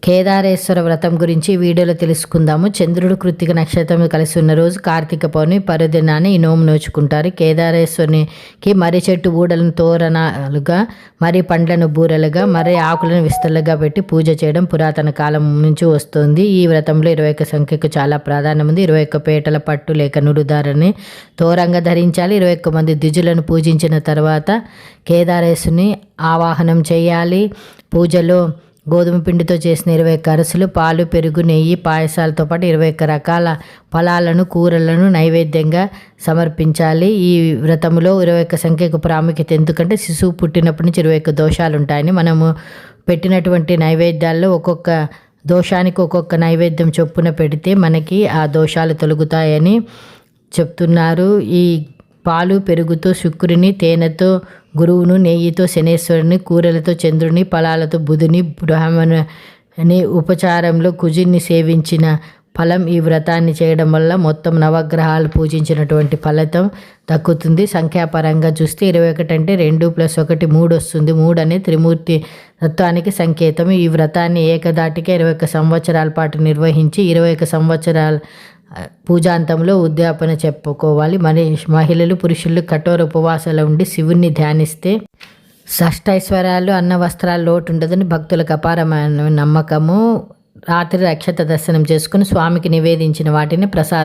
కేదారేశ్వర వ్రతం గురించి ఈ వీడియోలో తెలుసుకుందాము. చంద్రుడు కృత్తిక నక్షత్రం కలిసి ఉన్న రోజు కార్తీక పౌర్ణమి పర్వదినాన్ని ఈ నోము నోచుకుంటారు. కేదారేశ్వరునికి మర్రి చెట్టు ఊడలను తోరణాలుగా, మర్రి పండ్లను బూరెలుగా, మర్రి ఆకులను విస్తలుగా పెట్టి పూజ చేయడం పురాతన కాలం నుంచి వస్తుంది. ఈ వ్రతంలో 21 సంఖ్యకు చాలా ప్రాధాన్యం ఉంది. 21 పేటల పట్టు లేక నుడుదారని తోరంగా ధరించాలి. 21 మంది ద్విజులను పూజించిన తర్వాత కేదారేశ్వరుని ఆవాహనం చేయాలి. పూజలో గోధుమ పిండితో చేసిన 21 అరసులు, పాలు, పెరుగు, నెయ్యి, పాయసాలతో పాటు 21 రకాల ఫలాలను, కూరలను నైవేద్యంగా సమర్పించాలి. ఈ వ్రతంలో 21 సంఖ్యకు ప్రాముఖ్యత ఎందుకంటే శిశువు పుట్టినప్పటి నుంచి 21 దోషాలు ఉంటాయని. మనము పెట్టినటువంటి నైవేద్యాల్లో ఒక్కొక్క దోషానికి ఒక్కొక్క నైవేద్యం చొప్పున పెడితే మనకి ఆ దోషాలు తొలగుతాయని చెప్తున్నారు. ఈ పాలు, పెరుగుతో శుక్రుని, తేనెతో గురువును, నెయ్యితో శనేశ్వరుని, కూరలతో చంద్రుని, ఫలాలతో బుధుని, బ్రాహ్మణుని, ఉపచారంలో కుజుని సేవించిన ఫలం ఈ వ్రతాన్ని చేయడం వల్ల మొత్తం నవగ్రహాలు పూజించినటువంటి ఫలితం దక్కుతుంది. సంఖ్యాపరంగా చూస్తే 21 అంటే 2 + 1 3 వస్తుంది. 3 అనే త్రిమూర్తి తత్వానికి సంకేతం. ఈ వ్రతాన్ని ఏకదాటిగా 21 సంవత్సరాల పాటు నిర్వహించి 21 సంవత్సరాల పూజాంతంలో ఉద్యాపన చెప్పుకోవాలి. మహిళలు, పురుషులు కఠోర ఉపవాసాలు ఉండి శివుణ్ణి ధ్యానిస్తే షష్టైశ్వర్యాలు, అన్న వస్త్రాల లోటు ఉండదని భక్తులకు అపారమైన నమ్మకము. రాత్రి అక్షత దర్శనం చేసుకుని స్వామికి నివేదించిన వాటిని